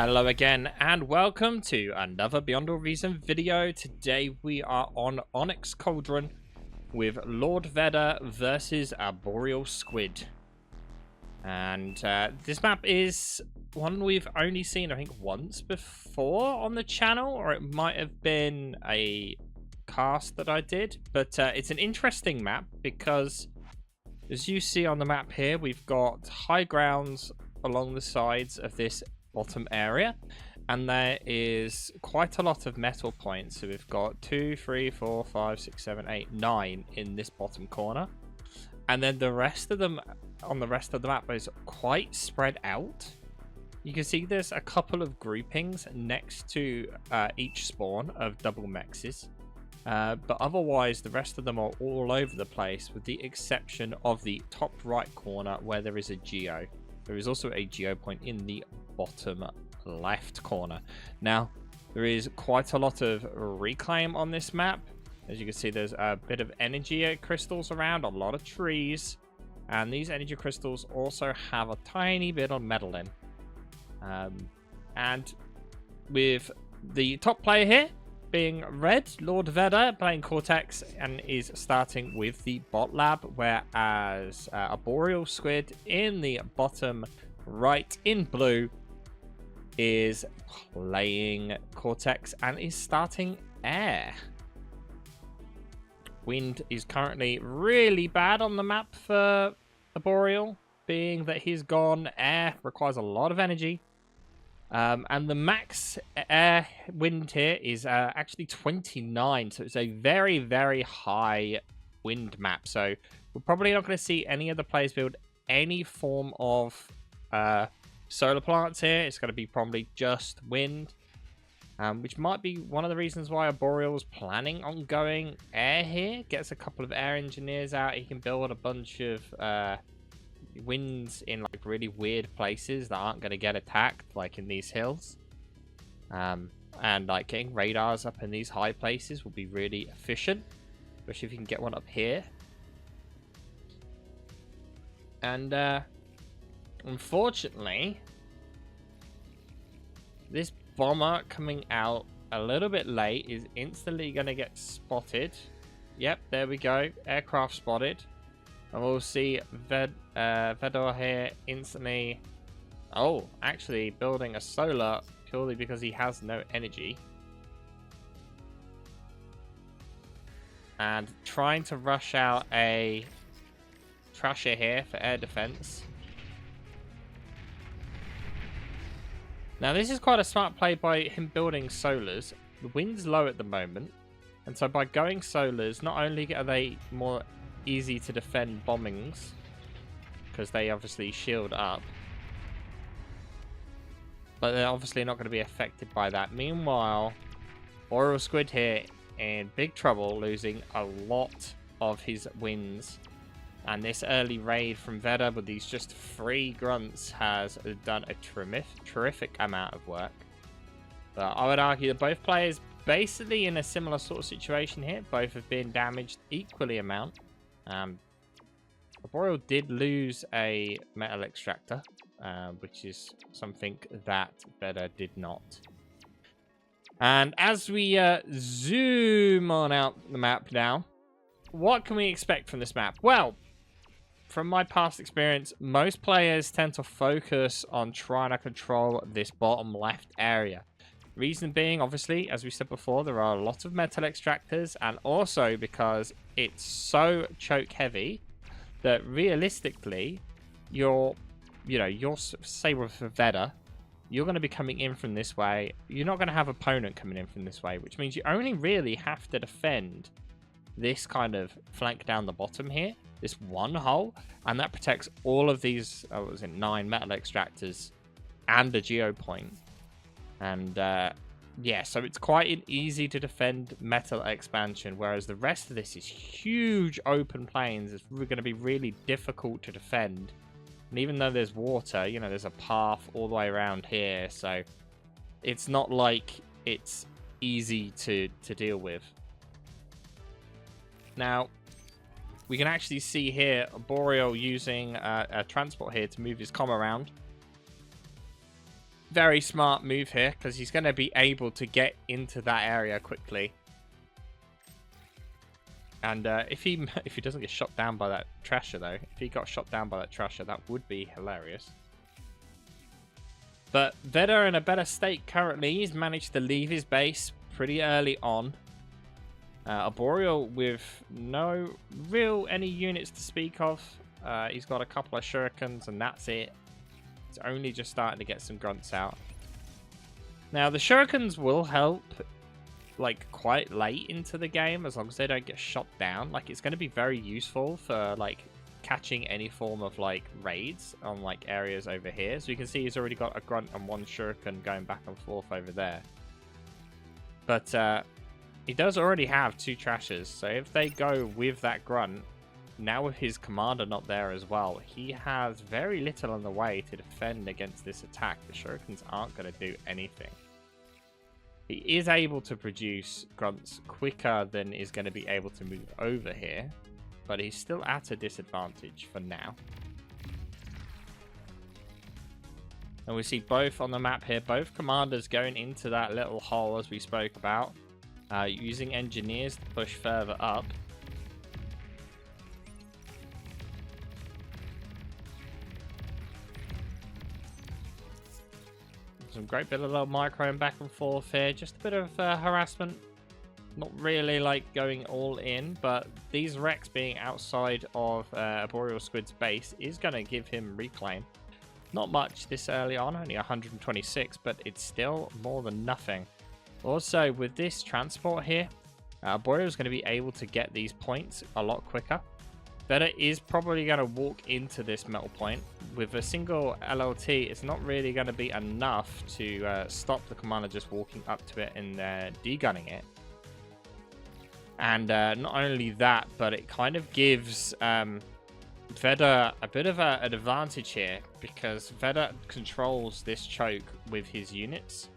Hello again and welcome to another Beyond All Reason video. Today we are on Onyx Cauldron with Lord Vedor versus Arboreal Squid. And this map is one we've only seen I think once before on the channel, or it might have been a cast that I did. But it's an interesting map because as you see on the map here, we've got high grounds along the sides of this bottom area, and there is quite a lot of metal points. So we've got 2, 3, 4, 5, 6, 7, 8, 9 in this bottom corner, and then the rest of them on the rest of the map is quite spread out. You can see there's a couple of groupings next to each spawn of double mexes, but otherwise the rest of them are all over the place, with the exception of the top right corner where there is a geo. There is also a geo point in the bottom left corner. Now, there is quite a lot of reclaim on this map. As you can see, there's a bit of energy crystals around, a lot of trees, and these energy crystals also have a tiny bit of metal in. And with the top player here being red, Lord Vedor, playing Cortex, and is starting with the bot lab, whereas Arboreal Squid in the bottom right in blue is playing Cortex and is starting air. Wind is currently really bad on the map for Arboreal, being that he's gone air requires a lot of energy. And the max air wind here is actually 29, so it's a very, very high wind map. So we're probably not going to see any of the players build any form of solar plants here. It's going to be probably just wind, which might be one of the reasons why Arboreal's planning on going air here. Gets a couple of air engineers out, he can build a bunch of winds in like really weird places that aren't going to get attacked, like in these hills, and like getting radars up in these high places will be really efficient, especially if you can get one up here. And unfortunately, this bomber coming out a little bit late is instantly going to get spotted. Yep, there we go, aircraft spotted. And we'll see Vedor here instantly. Oh, actually building a solar purely because he has no energy. And trying to rush out a Trasher here for air defense. Now this is quite a smart play by him building solars. The wind's low at the moment, and so by going solars, not only are they more easy to defend bombings because they obviously shield up, but they're obviously not going to be affected by that. Meanwhile, Arboreal Squid here in big trouble, losing a lot of his wins, and this early raid from Vedor with these just 3 grunts has done a terrific amount of work. But I would argue that both players basically in a similar sort of situation here. Both have been damaged equally amount. Arboreal did lose a metal extractor, which is something that Vedor did not. And as we zoom on out the map now, what can we expect from this map? Well, from my past experience, most players tend to focus on trying to control this bottom left area. Reason being, obviously, as we said before, there are a lot of metal extractors, and also because it's so choke heavy that realistically, say with Vedor, you're going to be coming in from this way. You're not going to have opponent coming in from this way, which means you only really have to defend this kind of flank down the bottom here, this one hole, and that protects all of these, 9 metal extractors and a geo point. And yeah, so it's quite easy to defend metal expansion, whereas the rest of this is huge open plains. It's going to be really difficult to defend. And even though there's water, there's a path all the way around here, so it's not like it's easy to deal with. Now, we can actually see here Arboreal using a transport here to move his comm around. Very smart move here, because he's going to be able to get into that area quickly. And if he doesn't get shot down by that Trasher, though, if he got shot down by that Trasher, that would be hilarious. But Vedor in a better state currently. He's managed to leave his base pretty early on. Arboreal with no real any units to speak of. He's got a couple of shurikens and that's it. It's only just starting to get some grunts out. Now the shurikens will help like quite late into the game as long as they don't get shot down. Like it's going to be very useful for like catching any form of like raids on like areas over here. So you can see he's already got a grunt and one shuriken going back and forth over there. But he does already have 2 trashers, so if they go with that grunt, now with his commander not there as well, he has very little on the way to defend against this attack. The shurikens aren't going to do anything. He is able to produce grunts quicker than is going to be able to move over here, but he's still at a disadvantage for now. And we see both on the map here, both commanders going into that little hole as we spoke about. Using engineers to push further up. Some great bit of little microing back and forth here. Just a bit of harassment. Not really like going all in, but these wrecks being outside of Arboreal Squid's base is going to give him reclaim. Not much this early on, only 126, but it's still more than nothing. Also, with this transport here, Arboreal is going to be able to get these points a lot quicker. Vedor is probably going to walk into this metal point. With a single LLT, it's not really going to be enough to stop the commander just walking up to it and degunning it. And not only that, but it kind of gives Vedor a bit of an advantage here, because Vedor controls this choke with his units.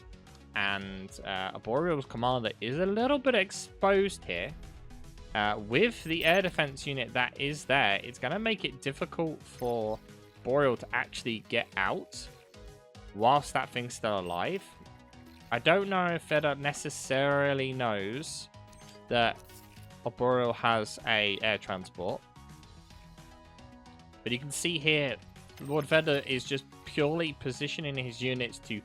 And Arboreal's commander is a little bit exposed here. With the air defense unit that is there, it's going to make it difficult for Arboreal to actually get out whilst that thing's still alive. I don't know if Vedor necessarily knows that Arboreal has a air transport. But you can see here, Lord Vedor is just purely positioning his units to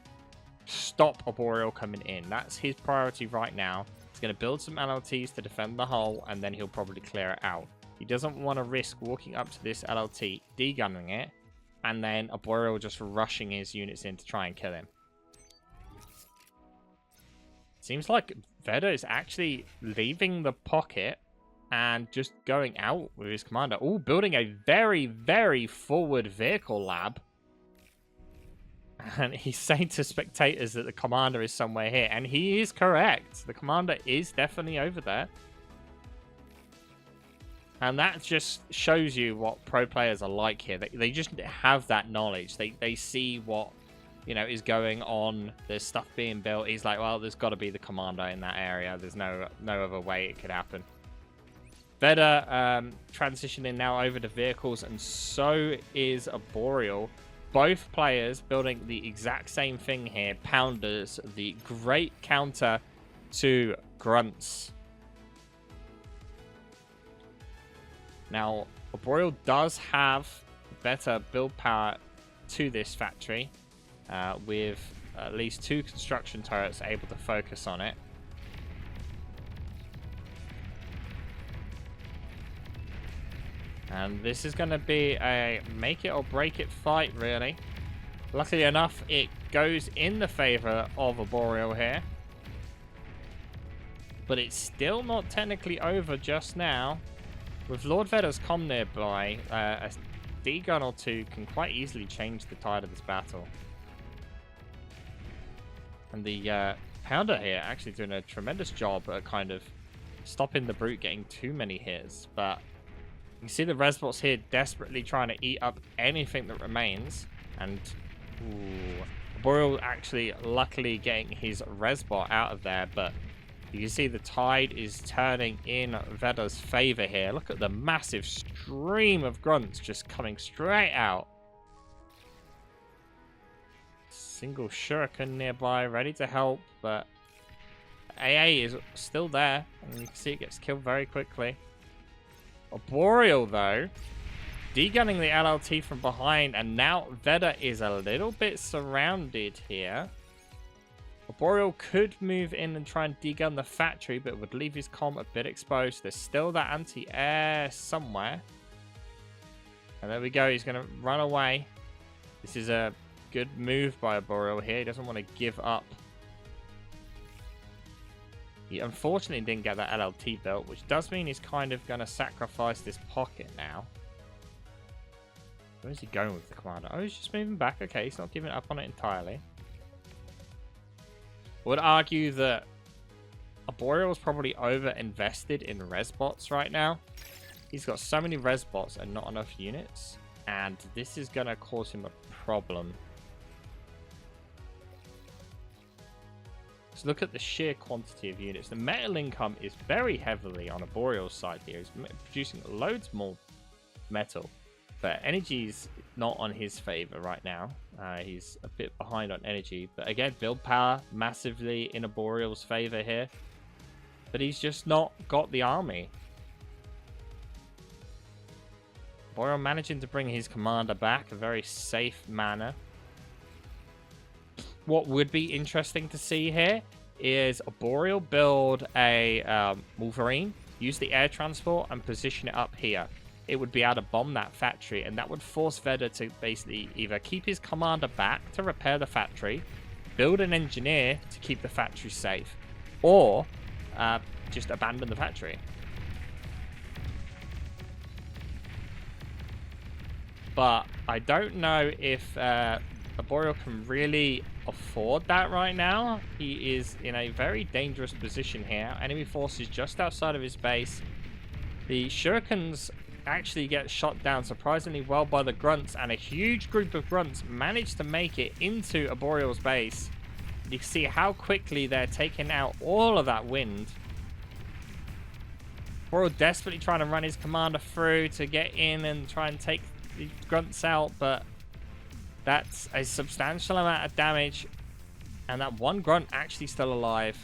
stop Arboreal coming in. That's his priority right now. He's going to build some LLTs to defend the hull, and then he'll probably clear it out. He doesn't want to risk walking up to this LLT, degunning it, and then Arboreal just rushing his units in to try and kill him. Seems like Vedor is actually leaving the pocket and just going out with his commander. Oh, building a very, very forward vehicle lab. And he's saying to spectators that the commander is somewhere here. And he is correct. The commander is definitely over there. And that just shows you what pro players are like here. They just have that knowledge. They see what, you know, is going on. There's stuff being built. He's like, well, there's got to be the commander in that area. There's no other way it could happen. Vedor transitioning now over to vehicles, and so is Arboreal. Both players building the exact same thing here. Pounders, the great counter to grunts. Now, Arboreal does have better build power to this factory, with at least 2 construction turrets able to focus on it. And this is going to be a make it or break it fight, really. Luckily enough, it goes in the favor of Arboreal here. But it's still not technically over just now. With Lord Vedor's comm nearby, a D-gun or 2 can quite easily change the tide of this battle. And the Pounder here actually doing a tremendous job at kind of stopping the Brute getting too many hits. But you see the Resbots here desperately trying to eat up anything that remains. And Arboreal actually luckily getting his Resbot out of there. But you can see the tide is turning in Vedor's favor here. Look at the massive stream of grunts just coming straight out. Single shuriken nearby, ready to help, but AA is still there, and you can see it gets killed very quickly. Arboreal, though, degunning the LLT from behind, and now Vedor is a little bit surrounded here. Arboreal could move in and try and degun the factory, but would leave his comm a bit exposed. There's still that anti-air somewhere. And there we go, he's going to run away. This is a good move by Arboreal here. He doesn't want to give up. He unfortunately didn't get that LLT built, which does mean he's kind of going to sacrifice this pocket now. Where is he going with the commander? Oh, he's just moving back. Okay, he's not giving up on it entirely. I would argue that Arboreal is probably over-invested in res bots right now. He's got so many res bots and not enough units, and this is going to cause him a problem. So look at the sheer quantity of units. The metal income is very heavily on Arboreal's side here. He's producing loads more metal, but energy's not on his favor right now. He's a bit behind on energy, but again, build power massively in Arboreal's favor here, but he's just not got the army. Arboreal managing to bring his commander back, a very safe manner. What would be interesting to see here is Arboreal build a Wolverine, use the air transport, and position it up here. It would be able to bomb that factory, and that would force Vedor to basically either keep his commander back to repair the factory, build an engineer to keep the factory safe, or just abandon the factory. But I don't know if Arboreal can really afford that right now. He is in a very dangerous position here. Enemy forces just outside of his base. The shurikens actually get shot down surprisingly well by the grunts, and a huge group of grunts manage to make it into Arboreal's base. You can see how quickly they're taking out all of that wind. Arboreal desperately trying to run his commander through to get in and try and take the grunts out, but that's a substantial amount of damage, and that one grunt actually still alive.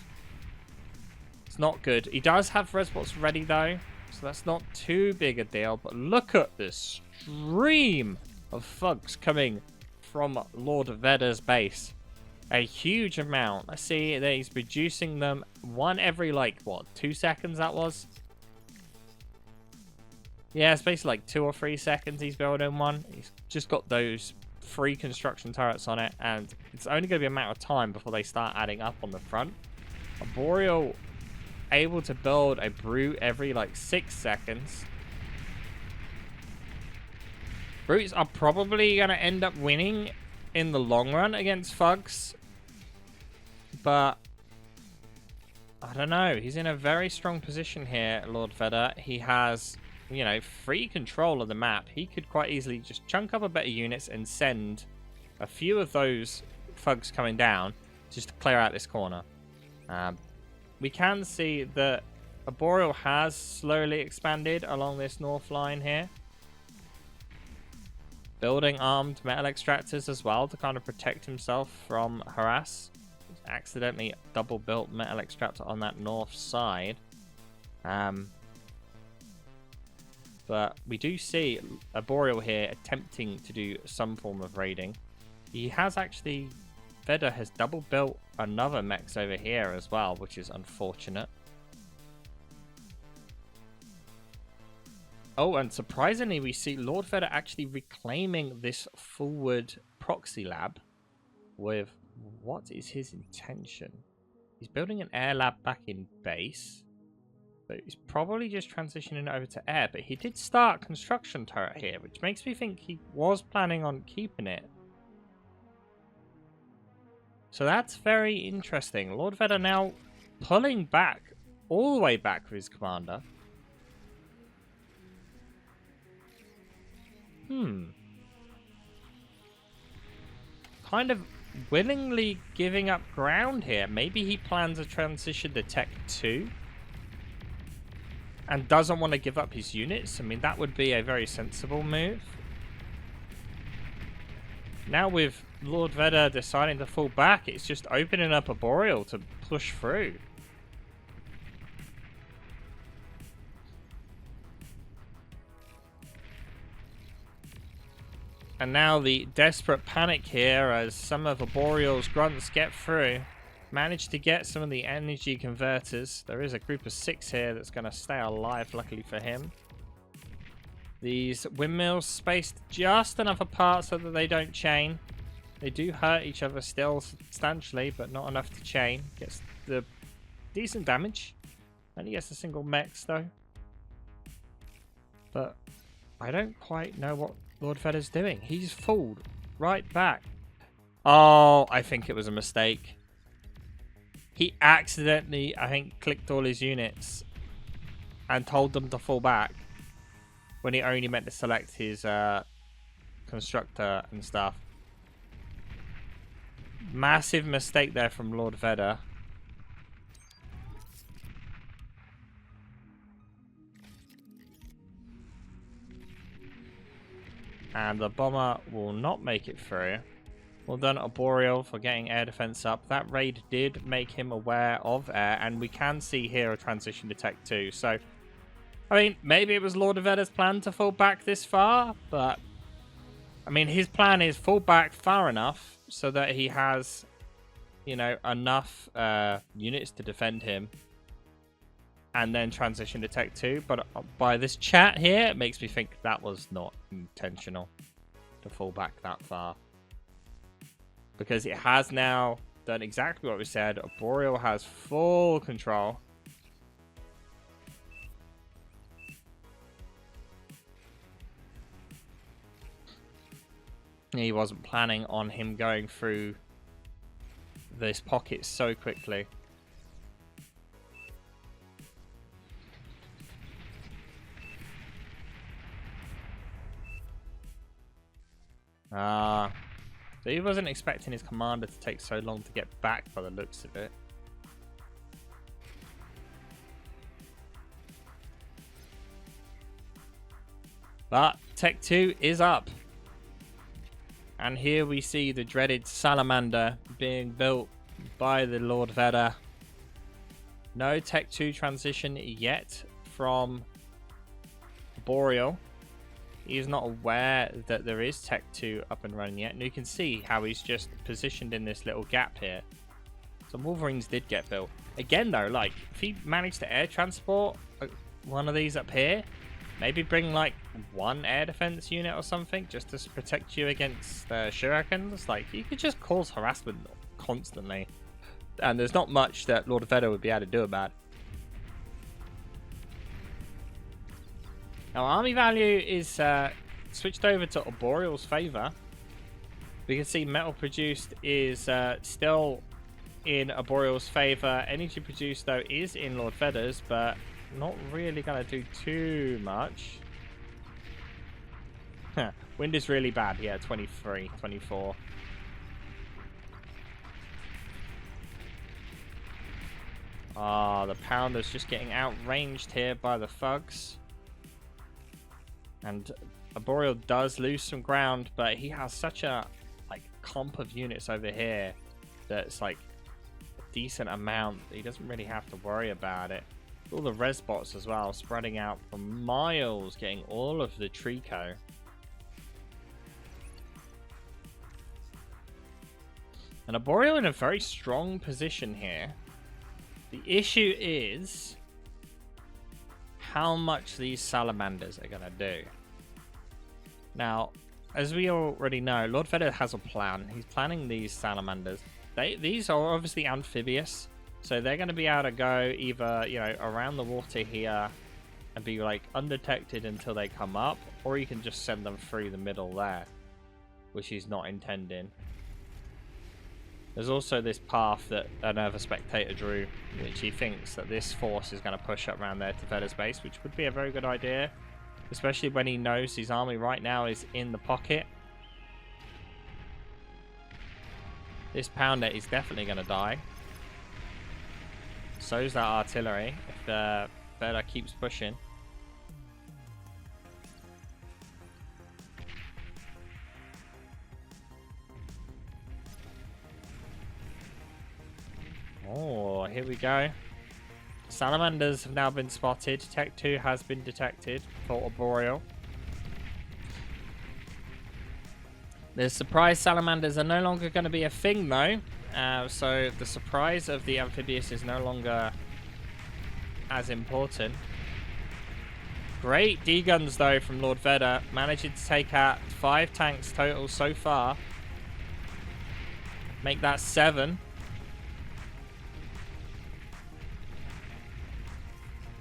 It's not good. He does have resbots ready though, so that's not too big a deal, but look at this stream of thugs coming from Lord Vedor's base. A huge amount. I see that he's reducing them one every, like, what, 2 seconds that was? Yeah, it's basically like 2 or 3 seconds he's building one. He's just got those 3 construction turrets on it, and it's only going to be a matter of time before they start adding up on the front. Arboreal able to build a brute every like 6 seconds. Brutes are probably going to end up winning in the long run against thugs, but I don't know. He's in a very strong position here, Lord Vedor. He has, you know, free control of the map. He could quite easily just chunk up a better units and send a few of those thugs coming down just to clear out this corner. We can see that Arboreal has slowly expanded along this north line here, building armed metal extractors as well to kind of protect himself from harass. He's accidentally double built metal extractor on that north side. But we do see Arboreal here attempting to do some form of raiding. He has actually, Vedor has double built another mechs over here as well, which is unfortunate. Oh, and surprisingly, we see Lord Vedor actually reclaiming this forward proxy lab with, what is his intention? He's building an air lab back in base. So he's probably just transitioning over to air, but he did start construction turret here, which makes me think he was planning on keeping it. So that's very interesting. Lord Vedor now pulling back, all the way back with his commander. Kind of willingly giving up ground here. Maybe he plans to transition to Tech 2. And doesn't want to give up his units. I mean, that would be a very sensible move. Now with Lord Vedor deciding to fall back. It's just opening up Arboreal to push through. And now the desperate panic here as some of Arboreal's grunts get through. Managed to get some of the energy converters. There is a group of 6 here that's going to stay alive, luckily for him. These windmills spaced just enough apart so that they don't chain. They do hurt each other still substantially, but not enough to chain. Gets the decent damage. Only gets a single mech though. But I don't quite know what Lord Vedor's doing. He's fooled right back. Oh, I think it was a mistake. He accidentally, I think, clicked all his units and told them to fall back when he only meant to select his constructor and stuff. Massive mistake there from Lord Vedor. And the bomber will not make it through. Well done, Arboreal, for getting air defense up. That raid did make him aware of air, and we can see here a transition to Tech 2. So, I mean, maybe it was Lord Vedor's plan to fall back this far, but I mean, his plan is fall back far enough so that he has, you know, enough units to defend him, and then transition to Tech 2. But by this chat here, it makes me think that was not intentional to fall back that far. Because it has now done exactly what we said. Arboreal has full control. He wasn't planning on him going through this pocket so quickly. So he wasn't expecting his commander to take so long to get back by the looks of it. But Tech 2 is up. And here we see the dreaded salamander being built by the Lord Vedor. No Tech 2 transition yet from Arboreal. He's not aware that there is Tech 2 up and running yet. And you can see how he's just positioned in this little gap here. Some Wolverines did get built. Again, though, like, if he managed to air transport one of these up here, maybe bring, like, 1 air defense unit or something just to protect you against shurikens. Like, you could just cause harassment constantly. And there's not much that Lord Vedor would be able to do about it. Now, army value is switched over to Arboreal's favor. We can see metal produced is still in Arboreal's favor. Energy produced, though, is in Lord Vedor's, but not really going to do too much. Wind is really bad. Yeah, 23, 24. The Pounder's just getting outranged here by the thugs. And Arboreal does lose some ground, but he has such a clump of units over here that's like a decent amount. He doesn't really have to worry about it. All the res bots as well, spreading out for miles, getting all of the Trico. And Arboreal in a very strong position here. The issue is how much these salamanders are going to do. Now, as we already know, Lord Vedor has a plan. He's planning these salamanders. These are obviously amphibious, so they're going to be able to go either, you know, around the water here and be like undetected until they come up, or you can just send them through the middle there, which he's not intending. There's also this path that another spectator drew, which he thinks that this force is going to push up around there to Vedor's base, which would be a very good idea, especially when he knows his army right now is in the pocket. This Pounder is definitely going to die. So's that artillery if Vedor keeps pushing. Oh, here we go. Salamanders have now been spotted. Tech 2 has been detected for Arboreal. The surprise salamanders are no longer going to be a thing, though. So the surprise of the Amphibious is no longer as important. Great D-guns, though, from Lord Vedor. Managing to take out 5 tanks total so far. Make that 7.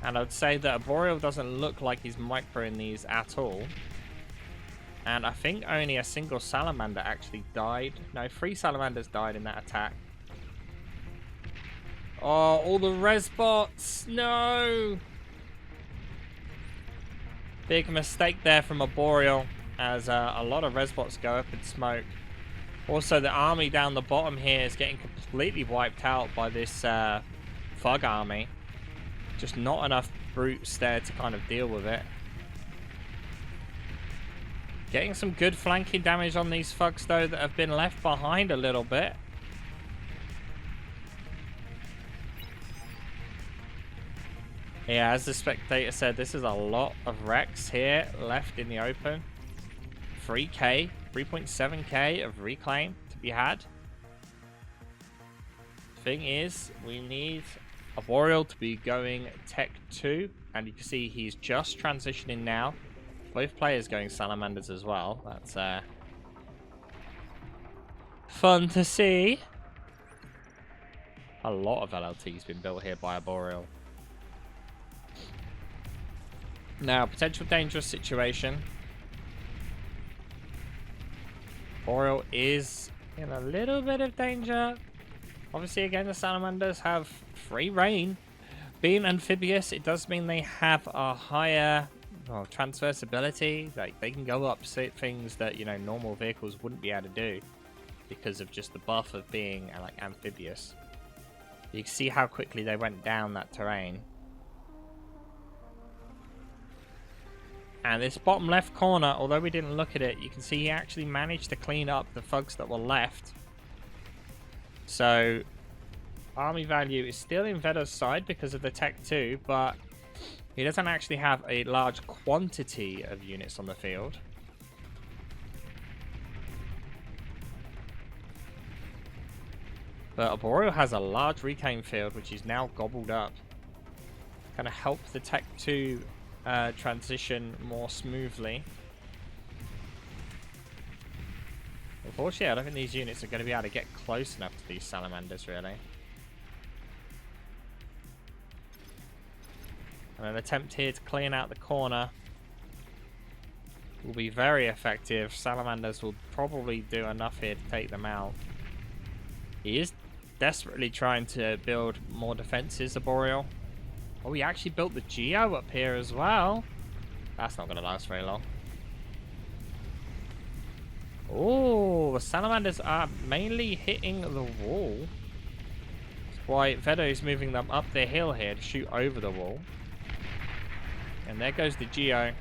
And I would say that Arboreal doesn't look like he's microing these at all. And I think only a single salamander actually died. No, 3 salamanders died in that attack. Oh, all the res bots. No! Big mistake there from Arboreal, as a lot of res bots go up in smoke. Also, the army down the bottom here is getting completely wiped out by this Fug army. Just not enough brutes there to kind of deal with it. Getting some good flanking damage on these Fugs, though, that have been left behind a little bit. Yeah, as the spectator said, this is a lot of wrecks here left in the open. 3k, 3.7k of reclaim to be had. Thing is, we need Arboreal to be going Tech 2, and you can see he's just transitioning now. Both players going Salamanders as well. That's fun to see. A lot of LLT's been built here by Arboreal. Now, potential dangerous situation. Arboreal is in a little bit of danger. Obviously, again, the Salamanders have free reign. Being amphibious, it does mean they have a higher transversability. Like, they can go up things that, you know, normal vehicles wouldn't be able to do because of just the buff of being like amphibious. You can see how quickly they went down that terrain. And this bottom left corner, although we didn't look at it, you can see he actually managed to clean up the Fugs that were left. So, army value is still in Vedor's side because of the Tech 2, but he doesn't actually have a large quantity of units on the field. But Arboreal has a large reclaim field, which is now gobbled up. Kind of help the Tech 2 transition more smoothly. Unfortunately, I don't think these units are going to be able to get close enough to these salamanders, really. And an attempt here to clean out the corner will be very effective. Salamanders will probably do enough here to take them out. He is desperately trying to build more defenses, Arboreal. Oh, he actually built the Geo up here as well. That's not going to last very long. Oh, the Salamanders are mainly hitting the wall. That's why Vedor is moving them up the hill here to shoot over the wall. And there goes the Geo.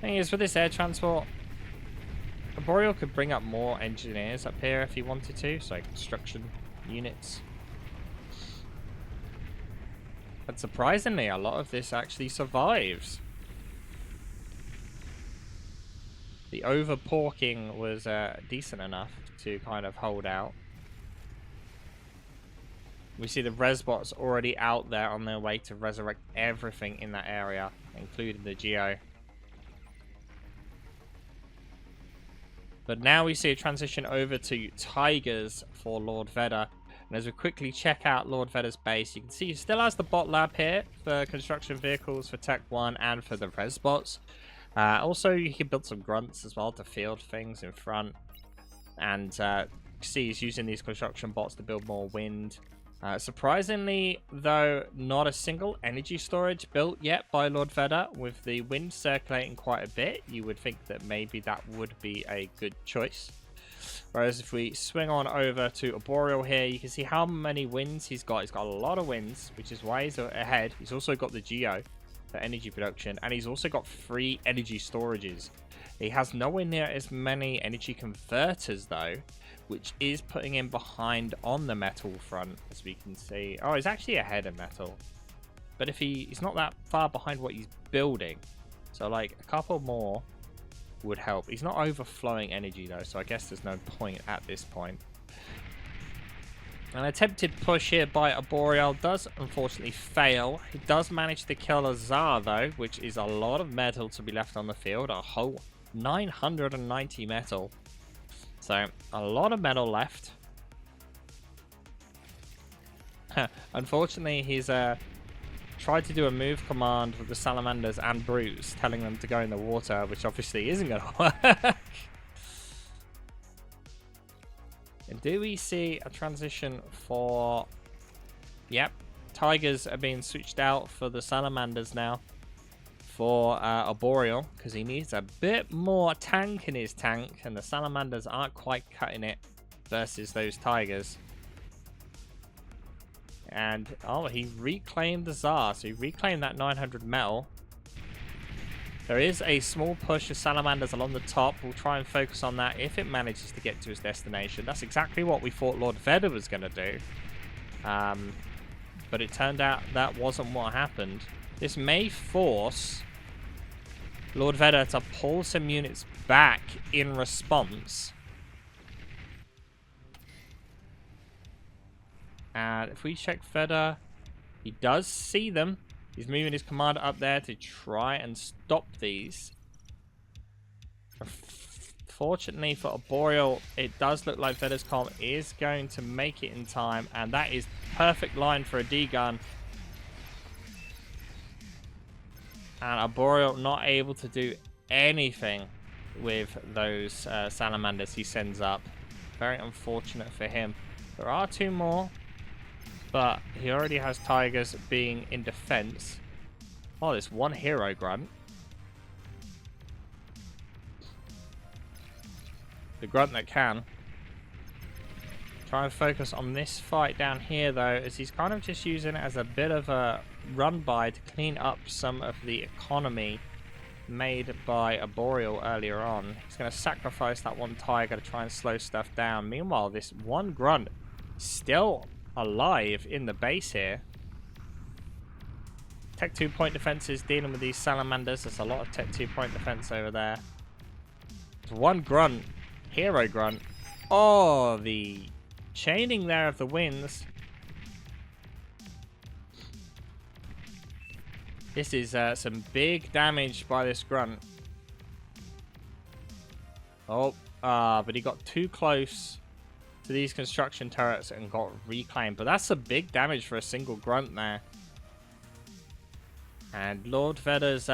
Thing is, with this air transport, Arboreal could bring up more engineers up here if he wanted to, so construction units. But surprisingly, a lot of this actually survives. The over-porking was decent enough to kind of hold out. We see the Resbots already out there on their way to resurrect everything in that area, including the Geo. But now we see a transition over to Tigers for Lord Vedor. And as we quickly check out Lord Vedor's base, you can see he still has the bot lab here for construction vehicles for Tech 1 and for the Resbots. Also, you can build some grunts as well to field things in front. And you can see he's using these construction bots to build more wind. Surprisingly, though, not a single energy storage built yet by Lord Vedor. With the wind circulating quite a bit, you would think that maybe that would be a good choice. Whereas if we swing on over to Arboreal here, you can see how many winds he's got. He's got a lot of winds, which is why he's ahead. He's also got the Geo for energy production, and he's also got 3 energy storages. He has nowhere near as many energy converters though, which is putting him behind on the metal front, as we can see. Oh, he's actually ahead of metal. But if he's not that far behind what he's building. So like a couple more would help. He's not overflowing energy though, so I guess there's no point at this point. An attempted push here by Arboreal does unfortunately fail. He does manage to kill a Tsar though, which is a lot of metal to be left on the field. A whole 990 metal. So a lot of metal left. Unfortunately, he's tried to do a move command with the salamanders and brutes, telling them to go in the water, which obviously isn't going to work. And do we see a transition for... Yep, tigers are being switched out for the salamanders now for Arboreal, because he needs a bit more tank in his tank, and the salamanders aren't quite cutting it versus those tigers. And, oh, he reclaimed the Tsar, so he reclaimed that 900 metal. There is a small push of salamanders along the top. We'll try and focus on that if it manages to get to its destination. That's exactly what we thought Lord Vedor was going to do. But it turned out that wasn't what happened. This may force Lord Vedor to pull some units back in response. And if we check Vedor, he does see them. He's moving his commander up there to try and stop these. Fortunately for Arboreal, it does look like Vedor's column is going to make it in time. And that is perfect line for a D-gun. And Arboreal not able to do anything with those salamanders he sends up. Very unfortunate for him. There are two more. But he already has tigers being in defense. Oh, there's one hero grunt. The grunt that can. Try and focus on this fight down here, though, as he's kind of just using it as a bit of a run-by to clean up some of the economy made by Arboreal earlier on. He's going to sacrifice that one tiger to try and slow stuff down. Meanwhile, this one grunt still alive in the base here. Tech 2 point defenses dealing with these salamanders. There's a lot of Tech 2 point defense over there. There's one grunt. Hero grunt. Oh, the chaining there of the winds. This is some big damage by this grunt. Oh, but he got too close to these construction turrets and got reclaimed. But that's some big damage for a single grunt there. And Lord Vedor's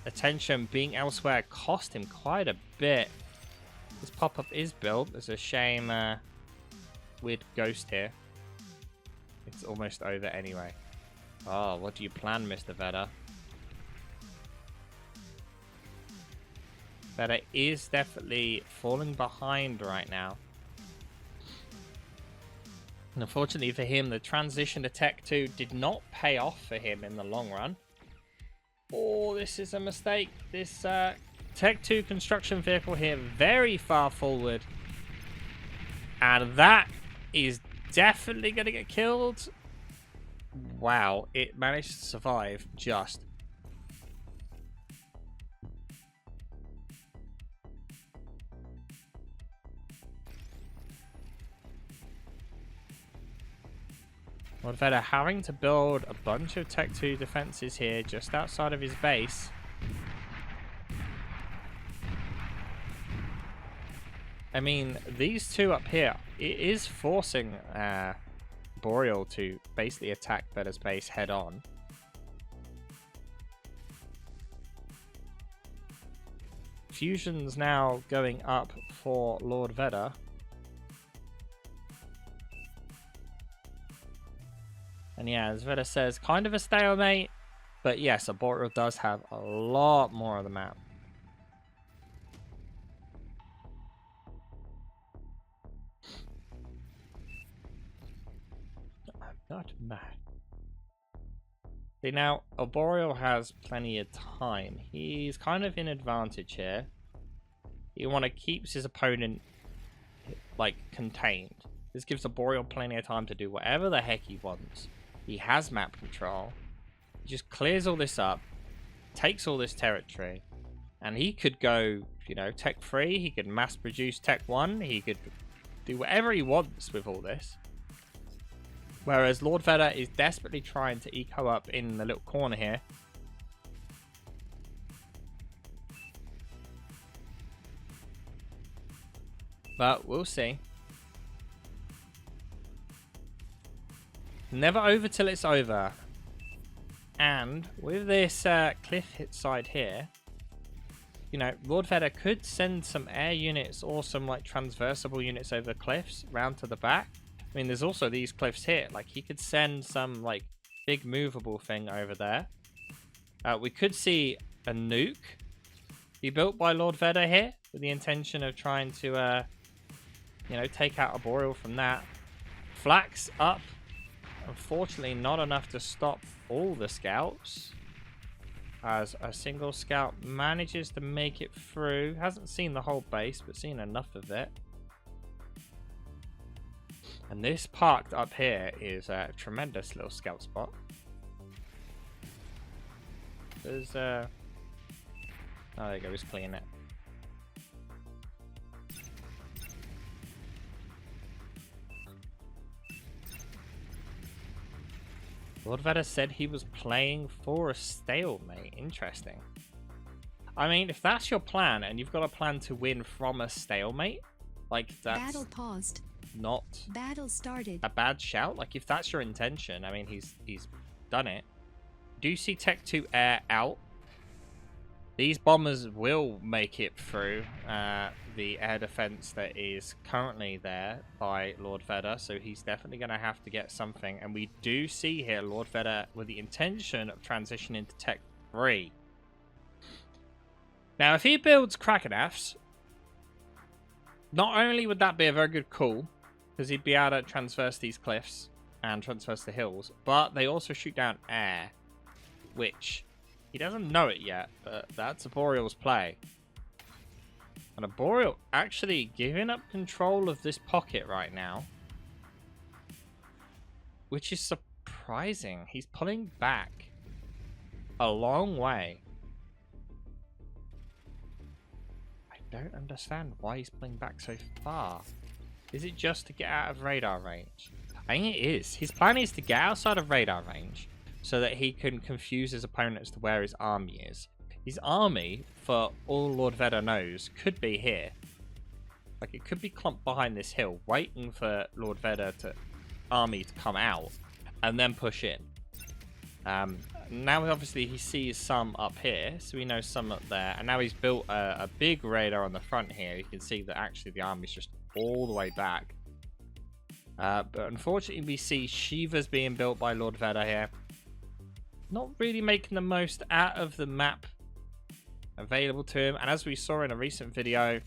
attention being elsewhere cost him quite a bit. This pop-up is built. It's a shame weird ghost here. It's almost over anyway. Oh, what do you plan, Mr. Vedor? Vedor is definitely falling behind right now. And unfortunately for him, the transition to Tech 2 did not pay off for him in the long run. Oh, this is a mistake. This Tech 2 construction vehicle here, very far forward. And that is definitely going to get killed. Wow, it managed to survive just. Lord Vedor having to build a bunch of Tech 2 defenses here just outside of his base. I mean, these two up here, it is forcing Arboreal to basically attack Vedor's base head on. Fusion's now going up for Lord Vedor. And yeah, as Vedor says, kind of a stalemate. But yes, Arboreal does have a lot more of the map. I'm not mad. See, now, Arboreal has plenty of time. He's kind of in advantage here. He want to keep his opponent like contained. This gives Arboreal plenty of time to do whatever the heck he wants. He has map control. He just clears all this up, takes all this territory, and he could go, you know, Tech 3. He could mass produce Tech 1. He could do whatever he wants with all this. Whereas Lord Vedor is desperately trying to eco up in the little corner here. But we'll see. Never over till it's over. And with this cliff hit side here, you know, Lord Vedor could send some air units or some like transversable units over the cliffs round to the back. I mean, there's also these cliffs here. Like, he could send some like big movable thing over there. We could see a nuke be built by Lord Vedor here with the intention of trying to, you know, take out Arboreal from that. Flax up. Unfortunately, not enough to stop all the scouts. As a single scout manages to make it through. Hasn't seen the whole base, but seen enough of it. And this parked up here is a tremendous little scout spot. There's oh, there you go, he's cleaning it. Lord Vedor said he was playing for a stalemate. Interesting. I mean, if that's your plan, and you've got a plan to win from a stalemate, like, that's battle paused. Not Battle started. A bad shout. Like, if that's your intention, I mean, he's done it. Do you see Tech 2 air out? These bombers will make it through the air defense that is currently there by Lord Vedor, so he's definitely going to have to get something. And we do see here Lord Vedor with the intention of transitioning to Tech 3. Now, if he builds Krakenafs, not only would that be a very good call, because he'd be able to transverse these cliffs and transverse the hills, but they also shoot down air, which he doesn't know it yet, but that's Arboreal's play. And Arboreal actually giving up control of this pocket right now, which is surprising. He's pulling back a long way. I don't understand why he's pulling back so far. Is it just to get out of radar range? I think it is. His plan is to get outside of radar range so that he can confuse his opponent as to where his army is. His army, for all Lord Vedor knows, could be here. Like, it could be clumped behind this hill, waiting for Lord Vedor army to come out, and then push in. Now, obviously, he sees some up here, so we know some up there. And now he's built a big radar on the front here. You can see that actually the army's just all the way back. But unfortunately, we see Shivas being built by Lord Vedor here. Not really making the most out of the map available to him. And as we saw in a recent video,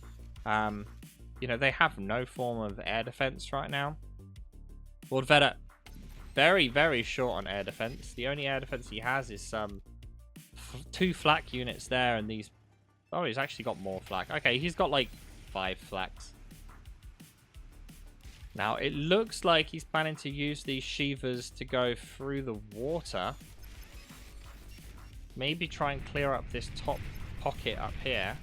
you know, they have no form of air defense right now. Lord Vedor, very, very short on air defense. The only air defense he has is some 2 flak units there, and these... Oh, he's actually got more flak. Okay, he's got like 5 flaks. Now, it looks like he's planning to use these Shivas to go through the water. Maybe try and clear up this top pocket up here.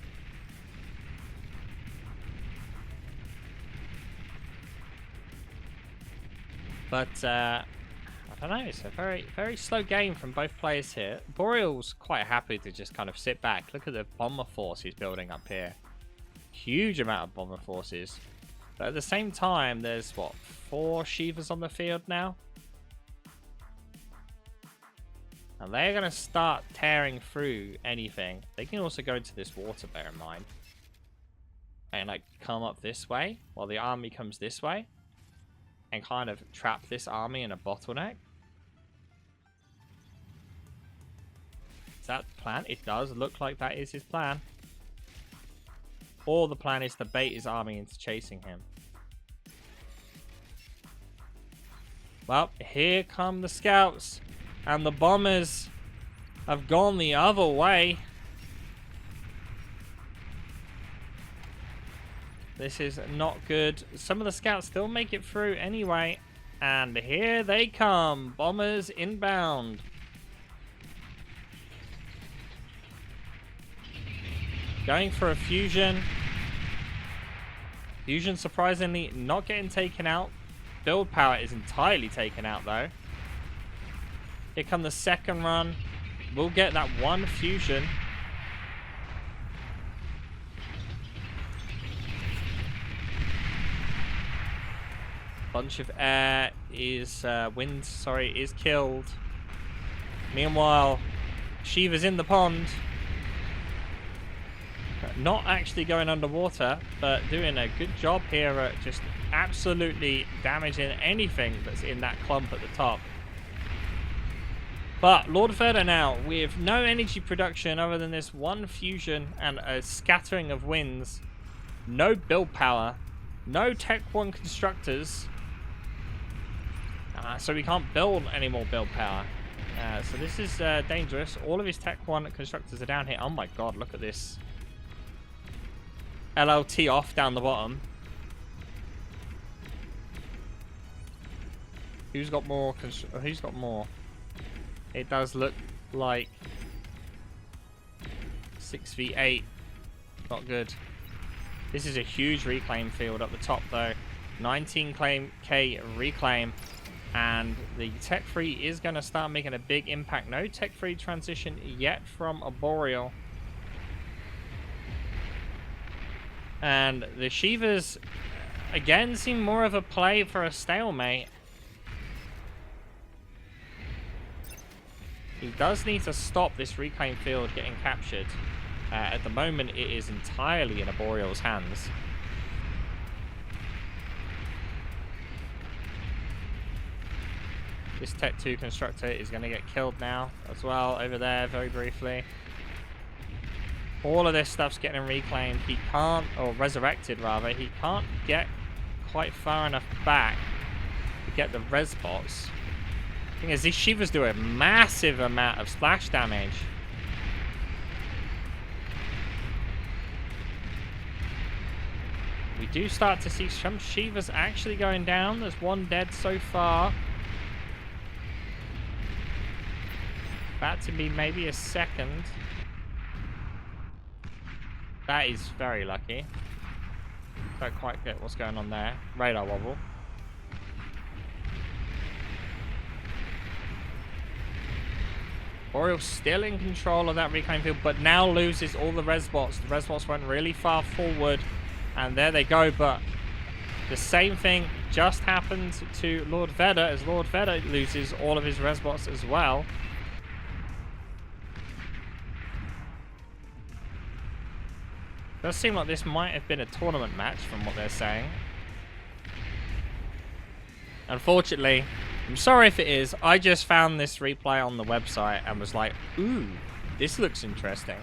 But, I don't know. It's a very, very slow game from both players here. Arboreal's quite happy to just kind of sit back. Look at the bomber force he's building up here. Huge amount of bomber forces. But at the same time, there's, what, 4 Shivas on the field now? And they're going to start tearing through anything. They can also go into this water, bear in mind. And, like, come up this way while the army comes this way. And kind of trap this army in a bottleneck. Is that the plan? It does look like that is his plan. Or the plan is to bait his army into chasing him. Well, here come the scouts. And the bombers have gone the other way. This is not good. Some of the scouts still make it through anyway. And here they come. Bombers inbound. Going for a fusion. Fusion surprisingly not getting taken out. Build power is entirely taken out though. Here come the second run. We'll get that one fusion. Bunch of air is wind, sorry, is killed. Meanwhile, Shivas in the pond. Not actually going underwater, but doing a good job here at just absolutely damaging anything that's in that clump at the top. But Lord Vedor now, with no energy production other than this one fusion and a scattering of winds, no build power, no Tech 1 constructors, so we can't build any more build power. So this is dangerous. All of his Tech 1 constructors are down here. Oh my god, look at this. LLT off down the bottom. Who's got more? Who's got more? It does look like 6v8. Not good. This is a huge reclaim field up the top though. 19k reclaim. And the Tech 3 is going to start making a big impact. No Tech 3 transition yet from Arboreal. And the Shivas, again, seem more of a play for a stalemate. He does need to stop this reclaim field getting captured. At the moment, it is entirely in Arboreal's hands. This Tech 2 constructor is going to get killed now as well over there very briefly. All of this stuff's getting reclaimed. He can't, or resurrected rather, he can't get quite far enough back to get the res bots. Thing is, these Shivas do a massive amount of splash damage. We do start to see some Shivas actually going down. There's one dead so far. About to be maybe a second. That is very lucky. Don't quite get what's going on there. Radar wobble. Arboreal still in control of that reclaim field, but now loses all the res bots. The res bots went really far forward, and there they go. But the same thing just happened to Lord Vedor, as Lord Vedor loses all of his res bots as well. Does seem like this might have been a tournament match from what they're saying. Unfortunately, I'm sorry if it is. I just found this replay on the website and was like, ooh, this looks interesting.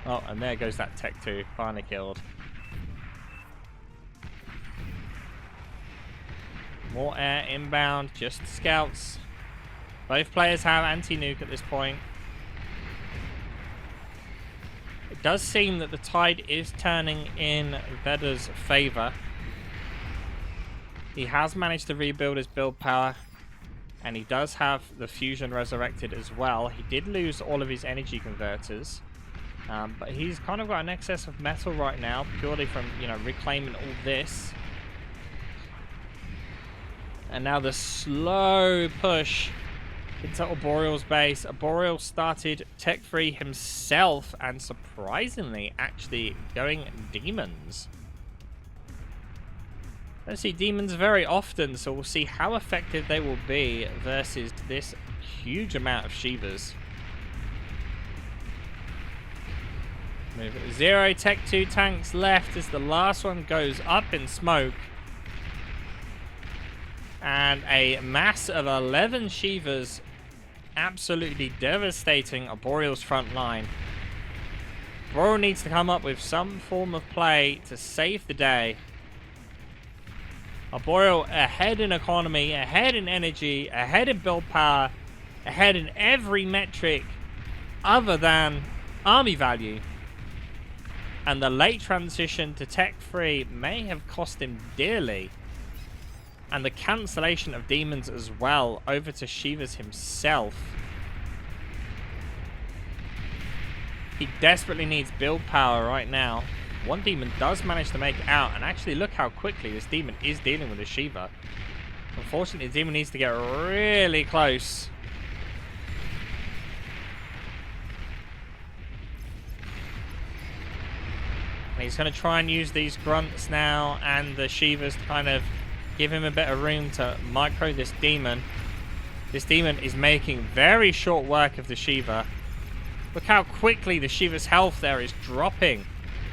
Oh, and there goes that Tech 2, finally killed. More air inbound, just scouts. Both players have anti-nuke at this point. It does seem that the tide is turning in Vedor's favor. He has managed to rebuild his build power, and he does have the fusion resurrected as well. He did lose all of his energy converters, but he's kind of got an excess of metal right now, purely from, you know, reclaiming all this. And now the slow push into Arboreal's base. Arboreal started Tech 3 himself, and surprisingly actually going demons. Don't see demons very often, so we'll see how effective they will be versus this huge amount of Shivas. Zero Tech 2 tanks left as the last one goes up in smoke. And a mass of 11 Shivas absolutely devastating Arboreal's front line. Arboreal needs to come up with some form of play to save the day. Arboreal ahead in economy, ahead in energy, ahead in build power, ahead in every metric other than army value. And the late transition to Tech 3 may have cost him dearly. And the cancellation of demons as well over to Shivas himself. He desperately needs build power right now. One demon does manage to make it out. And actually look how quickly this demon is dealing with the Shiva. Unfortunately, the demon needs to get really close. And he's going to try and use these grunts now and the Shivas to kind of give him a bit of room to micro this demon. This demon is making very short work of the Shiva. Look how quickly the Shiva's health there is dropping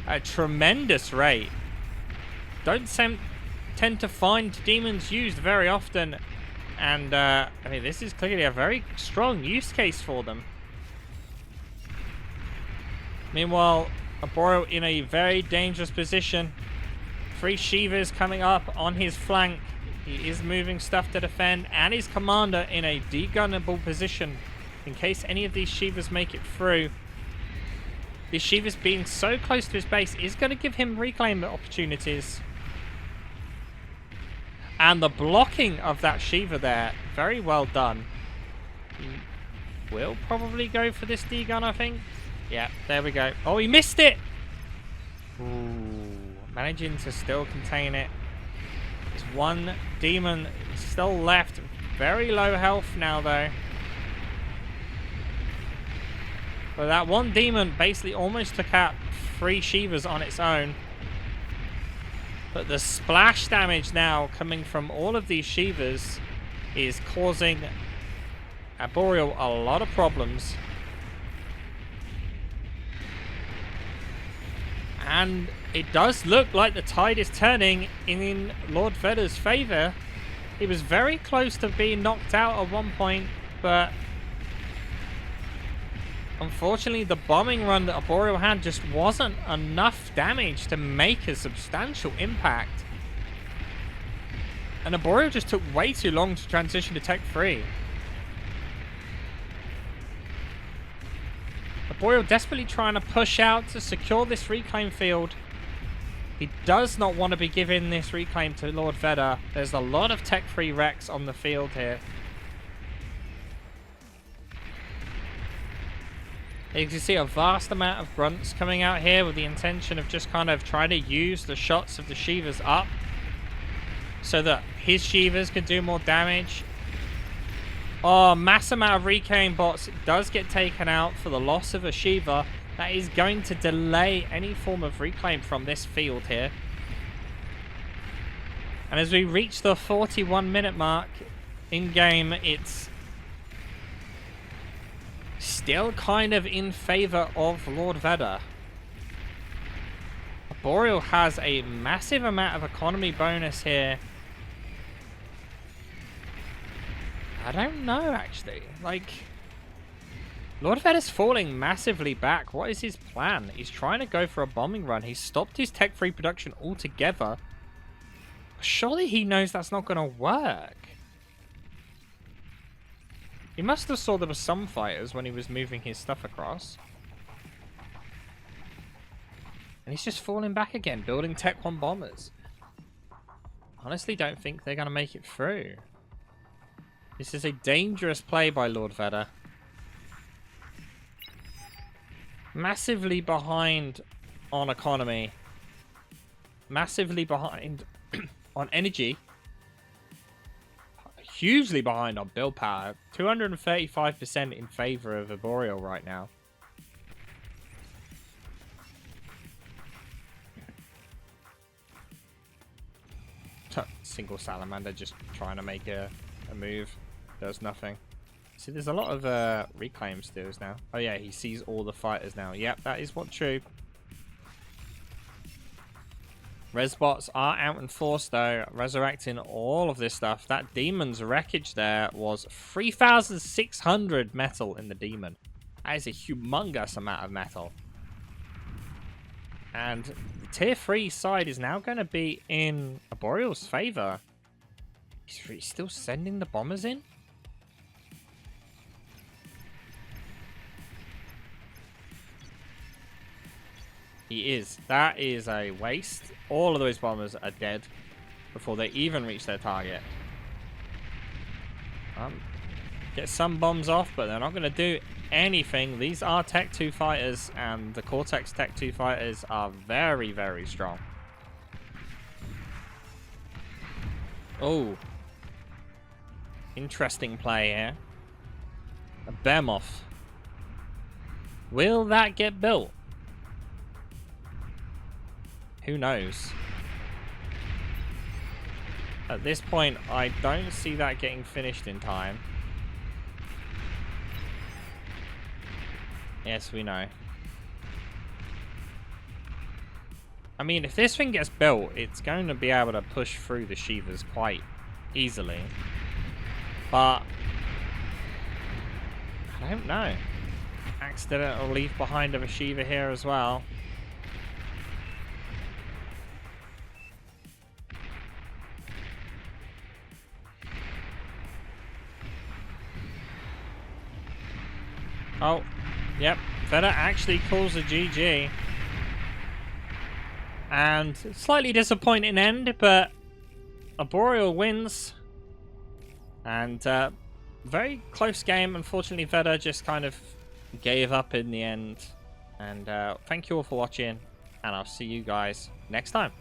at a tremendous rate. Don't tend to find demons used very often. And, I mean, this is clearly a very strong use case for them. Meanwhile, Arboreal in a very dangerous position. 3 Shivas coming up on his flank. He is moving stuff to defend. And his commander in a degunnable position in case any of these Shivas make it through. These Shivas being so close to his base is going to give him reclaim opportunities. And the blocking of that Shiva there, very well done. He will probably go for this D-gun, I think. Yeah, there we go. Oh, he missed it! Ooh, managing to still contain it. There's one demon still left. Very low health now, though. But that one demon basically almost took out 3 Shivas on its own. But the splash damage now coming from all of these Shivas is causing Arboreal a lot of problems. And it does look like the tide is turning in Lord Vedor's favor. He was very close to being knocked out at one point, but unfortunately the bombing run that Arboreal had just wasn't enough damage to make a substantial impact. And Arboreal just took way too long to transition to Tech 3. Arboreal desperately trying to push out to secure this reclaim field. He does not want to be giving this reclaim to Lord Vedor. There's a lot of Tech 3 wrecks on the field here. You can see a vast amount of grunts coming out here with the intention of just kind of trying to use the shots of the Shivas up so that his Shivas can do more damage. Oh, mass amount of reclaim bots does get taken out for the loss of a Shiva. That is going to delay any form of reclaim from this field here. And as we reach the 41-minute mark in game, it's still kind of in favor of Lord Vedor. Arboreal has a massive amount of economy bonus here. I don't know, actually. Like, Lord Vedor's falling massively back. What is his plan? He's trying to go for a bombing run. He's stopped his Tech 3 production altogether. Surely he knows that's not going to work. He must have saw there were some fighters when he was moving his stuff across. And he's just falling back again, building Tech 1 bombers. Honestly, don't think they're going to make it through. This is a dangerous play by Lord Vedor. Massively behind on economy. Massively behind on energy. Hugely behind on build power. 235% in favor of Arboreal right now. Single salamander just trying to make a move. Does nothing. See, there's a lot of reclaim steals now. Oh yeah, he sees all the fighters now. Yep, that is what's true. Resbots are out in force though, resurrecting all of this stuff. That demon's wreckage there was 3,600 metal in the demon. That is a humongous amount of metal. And the tier 3 side is now going to be in Arboreal's favor. He's still sending the bombers in? He is. That is a waste. All of those bombers are dead before they even reach their target. Get some bombs off, but they're not going to do anything. These are Tech 2 fighters, and the Cortex Tech 2 fighters are very, very strong. Oh. Interesting play here. A Behemoth. Will that get built? Who knows? At this point, I don't see that getting finished in time. Yes, we know. I mean, if this thing gets built, it's going to be able to push through the Shivas quite easily. But I don't know. Accidental leave behind of a Shiva here as well. Oh, yep. Vedor actually calls a GG. And slightly disappointing end, but Arboreal wins. And very close game. Unfortunately, Vedor just kind of gave up in the end. And thank you all for watching. And I'll see you guys next time.